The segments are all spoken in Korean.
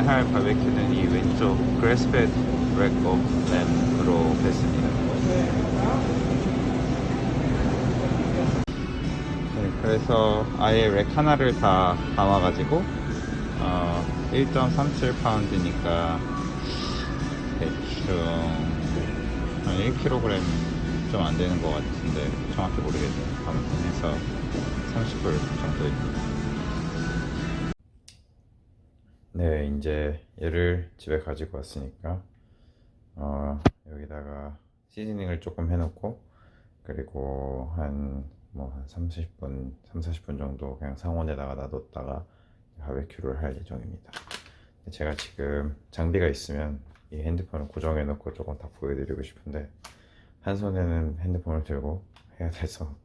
할 바베큐는 이 왼쪽 그래스페드 렉업 램으로 했습니다. 네, 그래서 아예 렉 하나를 다 담아가지고 1.37파운드니까 대충 한 1kg 좀 안 되는 것 같은데 정확히 모르겠네요. 아무튼 해서 30불 정도입니다. 네, 이제 얘를 집에 가지고 왔으니까 여기다가 시즈닝을 조금 해놓고, 그리고 한 30분, 3, 40분 정도 그냥 상온에다가 놔뒀다가 바베큐를 할 예정입니다. 제가 지금 장비가 있으면 이 핸드폰을 고정해 놓고 조금 다 보여드리고 싶은데, 한 손에는 핸드폰을 들고 해야 돼서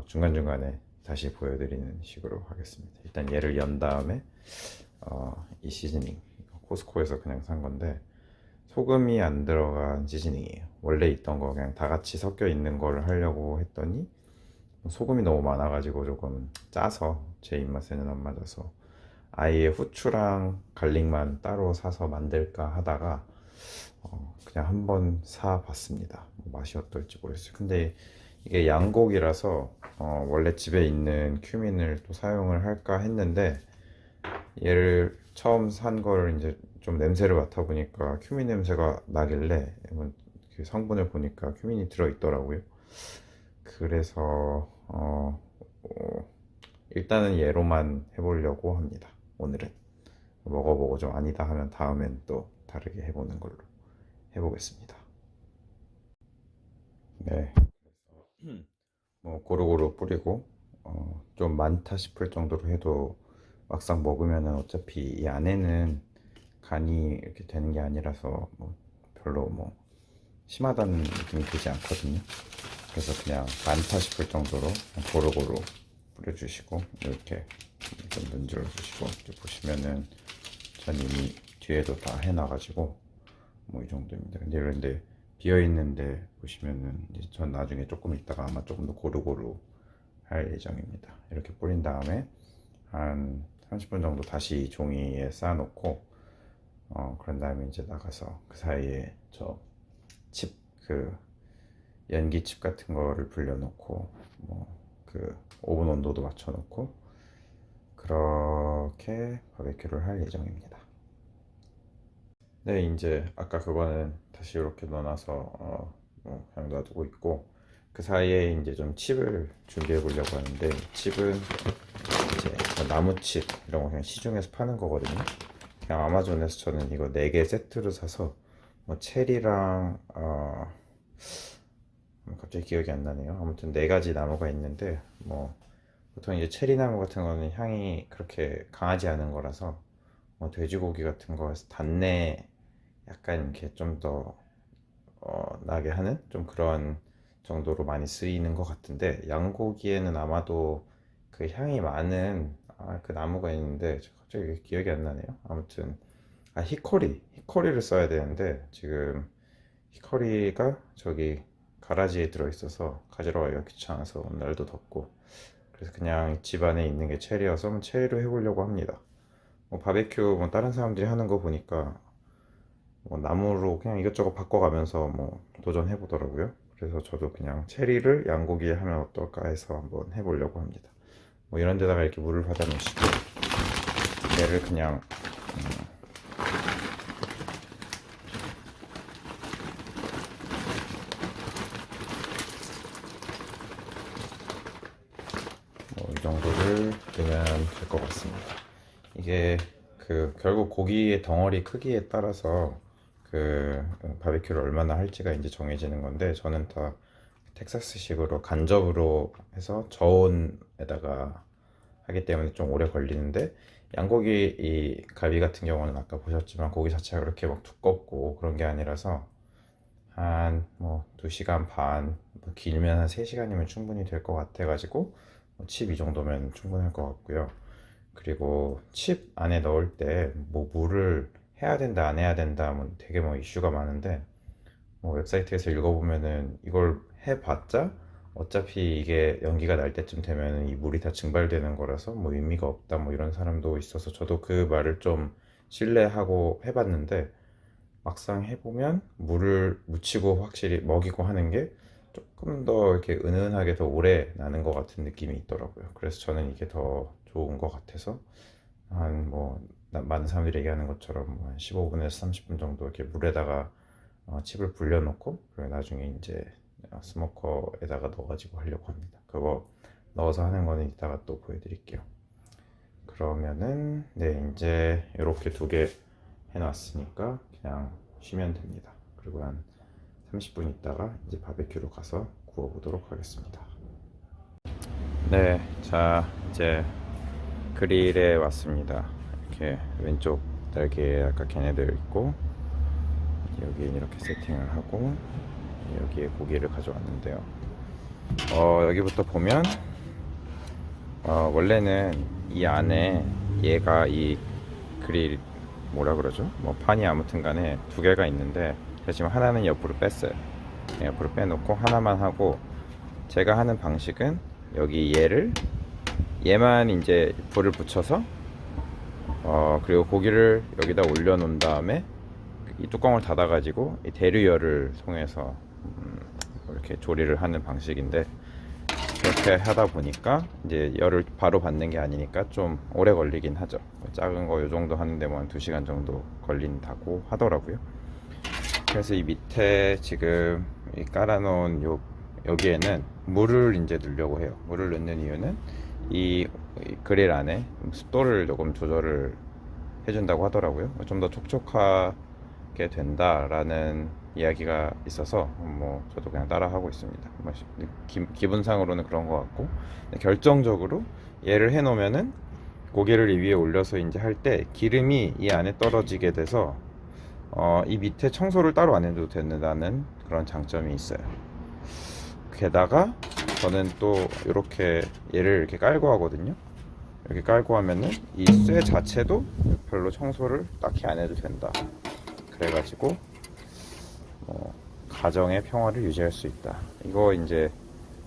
중간중간에 다시 보여드리는 식으로 하겠습니다. 일단 얘를 연 다음에 이 시즈닝 코스코에서 그냥 산 건데 소금이 안 들어간 시즈닝이에요. 원래 있던 거 그냥 다 같이 섞여 있는 걸 하려고 했더니 소금이 너무 많아가지고 조금 짜서 제 입맛에는 안 맞아서 아예 후추랑 갈릭만 따로 사서 만들까 하다가 그냥 한번 사봤습니다. 맛이 어떨지 모르겠어요. 근데 이게 양고기라서 원래 집에 있는 큐민을 또 사용을 할까 했는데, 얘를 처음 산 거를 이제 좀 냄새를 맡아보니까 큐민 냄새가 나길래 그 성분을 보니까 큐민이 들어있더라고요. 그래서 일단은 얘로만 해보려고 합니다. 오늘은 먹어보고 좀 아니다 하면 다음엔 또 다르게 해보는 걸로 해보겠습니다. 네, 고루고루 뿌리고 좀 많다 싶을 정도로 해도 막상 먹으면은 어차피 이 안에는 간이 이렇게 되는 게 아니라서 별로 심하다는 느낌이 들지 않거든요. 그래서 그냥 많다 싶을 정도로 고루고루 뿌려주시고, 이렇게 좀 문질러 주시고, 이렇게 보시면은 전 이미 뒤에도 다 해놔가지고 이 정도입니다. 근데 비어 있는데 보시면은 이제 전 나중에 조금 있다가 아마 조금 더 고루고루 할 예정입니다. 이렇게 뿌린 다음에 한 30분 정도 다시 종이에 쌓아놓고 그런 다음에 이제 나가서 그 사이에 저 칩, 그 연기 칩 같은 거를 불려놓고 그 오븐 온도도 맞춰놓고 그렇게 바베큐를 할 예정입니다. 네, 이제 아까 그거는 다시 이렇게 넣어놔서 그냥 놔두고 있고, 그 사이에 이제 좀 칩을 준비해 보려고 하는데, 칩은 이제 나무 칩 이런 거 그냥 시중에서 파는 거거든요. 그냥 아마존에서 저는 이거 4개 세트로 사서 체리랑 갑자기 기억이 안 나네요. 아무튼 4가지 나무가 있는데 보통 이제 체리 나무 같은 거는 향이 그렇게 강하지 않은 거라서 돼지고기 같은 거에서 단내 약간 이렇게 좀 더 나게 하는 좀 그런 정도로 많이 쓰이는 것 같은데, 양고기에는 아마도 그 향이 많은 그 나무가 있는데 갑자기 기억이 안 나네요. 아무튼 히코리를 써야 되는데, 지금 히코리가 저기 가라지에 들어있어서 가지러 가기가 귀찮아서 오늘도 덥고, 그래서 그냥 집 안에 있는 게 체리여서 체리로 해보려고 합니다. 바베큐 다른 사람들이 하는 거 보니까 나무로 그냥 이것저것 바꿔가면서 도전해 보더라고요. 그래서 저도 그냥 체리를 양고기에 하면 어떨까 해서 한번 해보려고 합니다. 이런 데다가 이렇게 물을 받아 놓으시고, 얘를 그냥 이 정도를 넣으면 될 것 같습니다. 이게 결국 고기의 덩어리 크기에 따라서 그 바베큐를 얼마나 할지가 이제 정해지는 건데, 저는 다 텍사스식으로 간접으로 해서 저온에다가 하기 때문에 좀 오래 걸리는데, 양고기 이 갈비 같은 경우는 아까 보셨지만 고기 자체가 그렇게 두껍고 그런 게 아니라서 한 2시간 반, 길면 한 3시간이면 충분히 될 것 같아 가지고 칩 이 정도면 충분할 것 같고요. 그리고 칩 안에 넣을 때 물을 해야 된다 안 해야 된다 되게 이슈가 많은데, 웹사이트에서 읽어보면은 이걸 해봤자 어차피 이게 연기가 날 때쯤 되면 이 물이 다 증발되는 거라서 의미가 없다 이런 사람도 있어서, 저도 그 말을 좀 실내하고 해봤는데 막상 해보면 물을 묻히고 확실히 먹이고 하는 게 조금 더 이렇게 은은하게 더 오래 나는 것 같은 느낌이 있더라고요. 그래서 저는 이게 더 좋은 것 같아서 한 뭐 많은 사람들이 얘기하는 것처럼 뭐한 15분에서 30분 정도 이렇게 물에다가 칩을 불려놓고 그리고 나중에 이제 스모커에다가 넣어가지고 하려고 합니다. 그거 넣어서 하는 거는 이따가 또 보여드릴게요. 그러면은 네, 이제 이렇게 두 개 해놨으니까 그냥 쉬면 됩니다. 그리고 한 30분 있다가 이제 바베큐로 가서 구워보도록 하겠습니다. 네, 자 이제 그릴에 왔습니다. 이렇게 왼쪽 날개에 아까 걔네들 있고 여기 이렇게 세팅을 하고 여기에 고기를 가져왔는데요. 여기부터 보면 원래는 이 안에 얘가 이 그릴 뭐라 그러죠? 뭐 판이 아무튼 간에 두 개가 있는데 지금 하나는 옆으로 뺐어요. 옆으로 빼놓고 하나만 하고 제가 하는 방식은 여기 얘만 이제 불을 붙여서 그리고 고기를 여기다 올려 놓은 다음에 이 뚜껑을 닫아 가지고 이 대류열을 통해서 이렇게 조리를 하는 방식인데 그렇게 하다 보니까 이제 열을 바로 받는 게 아니니까 좀 오래 걸리긴 하죠. 작은 거 요 정도 하는데 뭐 한 2시간 정도 걸린다고 하더라고요. 그래서 이 밑에 지금 이 깔아놓은 여기에는 물을 이제 넣으려고 해요. 물을 넣는 이유는 이 그릴 안에 습도를 조금 조절을 해준다고 하더라고요. 좀 더 촉촉하게 된다라는 이야기가 있어서 뭐 저도 그냥 따라 하고 있습니다. 기분상으로는 그런 것 같고 결정적으로 얘를 해놓으면은 고기를 이 위에 올려서 이제 할 때 기름이 이 안에 떨어지게 돼서 이 밑에 청소를 따로 안 해도 된다는 그런 장점이 있어요. 게다가 저는 또 이렇게 얘를 이렇게 깔고 하거든요. 이렇게 깔고 하면은 이 쇠 자체도 별로 청소를 딱히 안 해도 된다. 그래가지고 가정의 평화를 유지할 수 있다. 이거 이제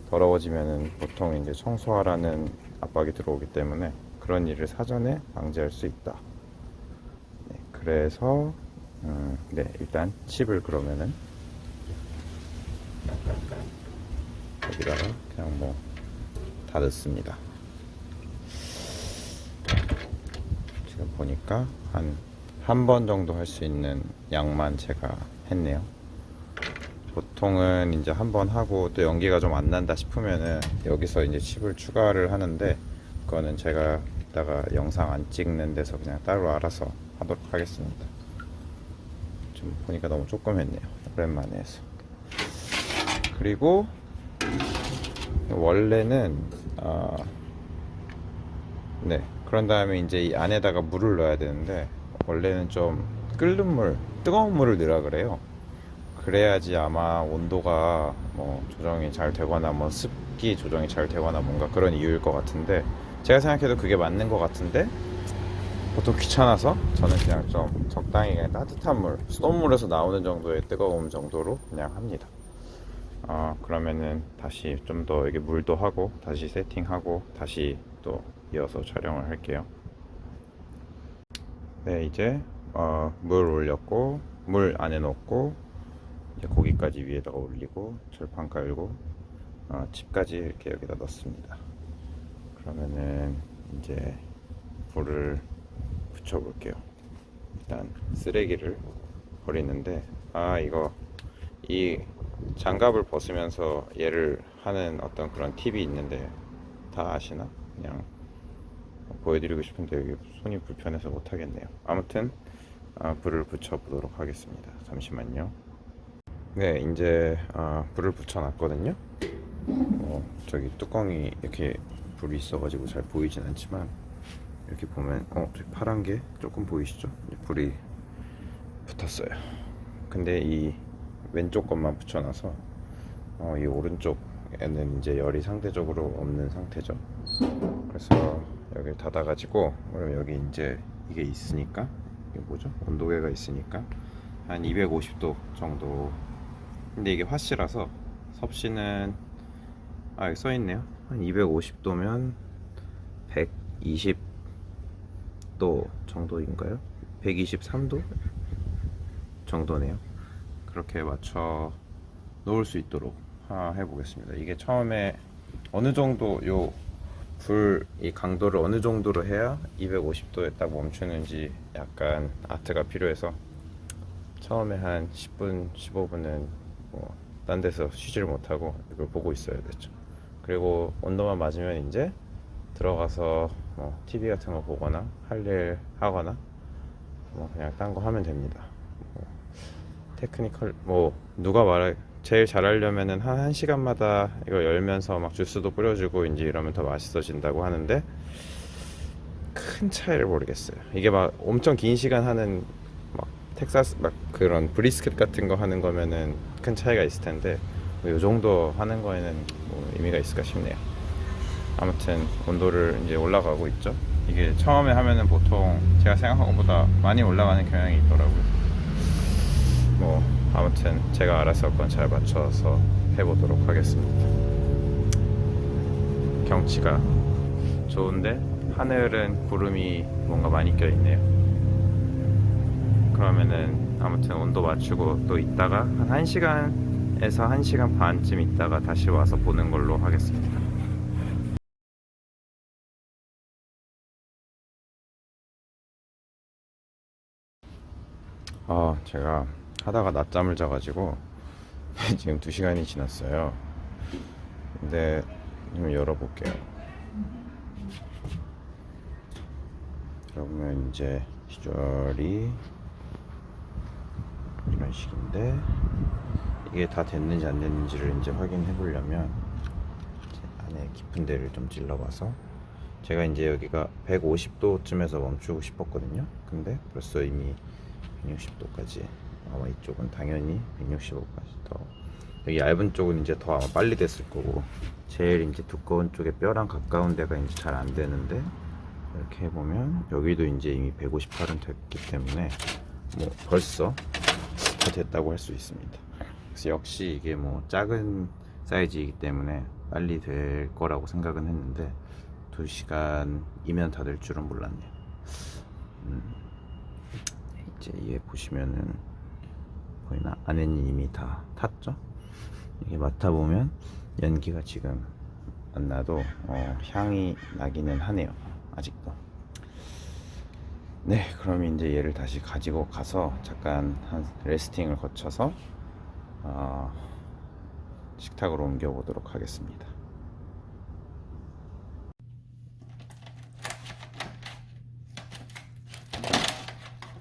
더러워지면은 보통 이제 청소하라는 압박이 들어오기 때문에 그런 일을 사전에 방지할 수 있다. 네, 그래서 네, 일단 칩을 그러면은 여기다가 그냥 뭐 다 넣습니다. 지금 보니까 한 번 정도 할 수 있는 양만 제가 했네요. 보통은 이제 한 번 하고 또 연기가 좀 안 난다 싶으면은 여기서 이제 칩을 추가를 하는데 그거는 제가 이따가 영상 안 찍는 데서 그냥 따로 알아서 하도록 하겠습니다. 좀 보니까 너무 조금 했네요. 오랜만에 해서. 그리고 원래는 네, 그런 다음에 이제 이 안에다가 물을 넣어야 되는데 원래는 좀 끓는 물, 뜨거운 물을 넣으라 그래요. 그래야지 아마 온도가 뭐 조정이 잘 되거나 뭐 습기 조정이 잘 되거나 뭔가 그런 이유일 것 같은데 제가 생각해도 그게 맞는 것 같은데 보통 귀찮아서 저는 그냥 좀 적당히 그냥 따뜻한 물, 수돗물에서 나오는 정도의 뜨거움 정도로 그냥 합니다. 그러면은 다시 좀 더 이게 물도 하고 다시 세팅하고 다시 또 이어서 촬영을 할게요. 네, 이제 물 올렸고 물 안에 넣고 이제 고기까지 위에다가 올리고 철판 깔고 칩까지 이렇게 여기다 넣습니다. 그러면은 이제 불을 붙여 볼게요. 일단 쓰레기를 버리는데 이거 이 장갑을 벗으면서 얘를 하는 어떤 그런 팁이 있는데 다 아시나? 그냥 보여드리고 싶은데 여기 손이 불편해서 못하겠네요. 아무튼 불을 붙여 보도록 하겠습니다. 잠시만요. 네, 이제 불을 붙여 놨거든요. 저기 뚜껑이 이렇게 불이 있어가지고 잘 보이진 않지만 이렇게 보면 저기 파란 게 조금 보이시죠? 불이 붙었어요. 근데 이 왼쪽 것만 붙여놔서 이 오른쪽에는 이제 열이 상대적으로 없는 상태죠. 그래서 여기를 닫아가지고 그럼 여기 이제 이게 있으니까 이게 뭐죠? 온도계가 있으니까 한 250도 정도. 근데 이게 화씨라서 섭씨는 여기 써있네요. 한 250도면 120도 정도인가요? 123도 정도네요. 그렇게 맞춰 놓을 수 있도록 해보겠습니다. 이게 처음에 어느 정도 이 강도를 어느 정도로 해야 250도에 딱 멈추는지 약간 아트가 필요해서 처음에 한 10분, 15분은 딴 데서 쉬지를 못하고 이걸 보고 있어야 됐죠. 그리고 온도만 맞으면 이제 들어가서 TV 같은 거 보거나 할 일 하거나 그냥 딴 거 하면 됩니다. 테크니컬 누가 말해 제일 잘하려면은 한 1시간마다 이거 열면서 막 주스도 뿌려주고 이제 이러면 더 맛있어진다고 하는데 큰 차이를 모르겠어요. 이게 막 엄청 긴 시간 하는 막 텍사스 막 그런 브리스켓 같은 거 하는 거면은 큰 차이가 있을 텐데 요 정도 하는 거에는 의미가 있을까 싶네요. 아무튼 온도를 이제 올라가고 있죠. 이게 처음에 하면은 보통 제가 생각한 것보다 많이 올라가는 경향이 있더라고요. 아무튼 제가 알아서 그건 잘 맞춰서 해보도록 하겠습니다. 경치가 좋은데 하늘은 구름이 뭔가 많이 껴있네요. 그러면은 아무튼 온도 맞추고 또 있다가 한 1시간에서 1시간 반쯤 있다가 다시 와서 보는 걸로 하겠습니다. 제가 하다가 낮잠을 자가지고 지금 2시간이 지났어요. 근데 좀 열어볼게요. 그러면 이제 비주얼이 이런 식인데 이게 다 됐는지 안 됐는지를 이제 확인해 보려면 안에 깊은 데를 좀 찔러봐서 제가 이제 여기가 150도쯤에서 멈추고 싶었거든요. 근데 벌써 이미 160도까지 아마 이쪽은 당연히 165까지 더 여기 얇은 쪽은 이제 더 아마 빨리 됐을 거고 제일 이제 두꺼운 쪽에 뼈랑 가까운 데가 이제 잘 안 되는데 이렇게 해보면 여기도 이제 이미 158은 됐기 때문에 벌써 다 됐다고 할 수 있습니다. 그래서 역시 이게 작은 사이즈이기 때문에 빨리 될 거라고 생각은 했는데 2시간이면 다 될 줄은 몰랐네요. 이제 얘 보시면은 보이나? 안에는 이미 다 탔죠? 이게 맡아보면 연기가 지금 안 나도 향이 나기는 하네요. 아직도. 네, 그럼 이제 얘를 다시 가지고 가서 잠깐 한 레스팅을 거쳐서 식탁으로 옮겨 보도록 하겠습니다.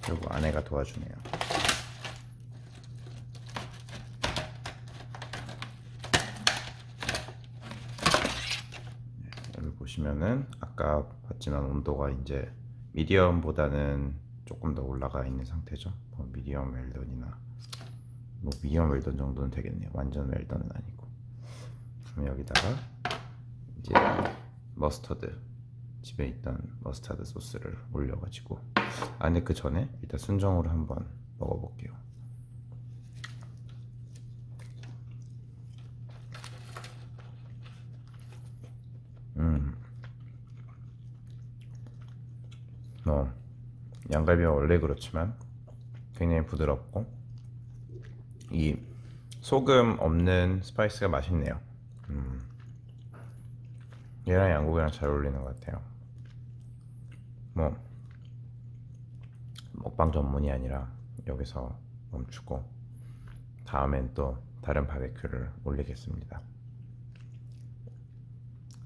그리고 아내가 도와주네요. 여기 보시면은 아까 봤지만 온도가 이제 미디엄보다는 조금 더 올라가 있는 상태죠. 미디엄 웰던이나 미디엄 웰던 정도는 되겠네요. 완전 웰던은 아니고. 그럼 여기다가 이제 머스터드 집에 있던 머스타드 소스를 올려가지고 근데 그 전에 일단 순정으로 한번 먹어볼게요. 양갈비가 원래 그렇지만 굉장히 부드럽고 이 소금 없는 스파이스가 맛있네요. 얘랑 양고기랑 잘 어울리는 것 같아요. 먹방 전문이 아니라 여기서 멈추고 다음엔 또 다른 바베큐를 올리겠습니다.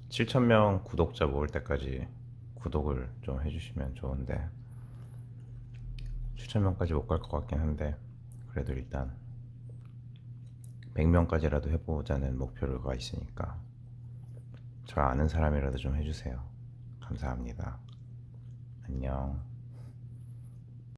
7,000명 구독자 모을 때까지 구독을 좀 해주시면 좋은데 7,000명까지 못 갈 것 같긴 한데 그래도 일단 100명까지라도 해보자는 목표가 있으니까 저 아는 사람이라도 좀 해주세요. 감사합니다. 안녕.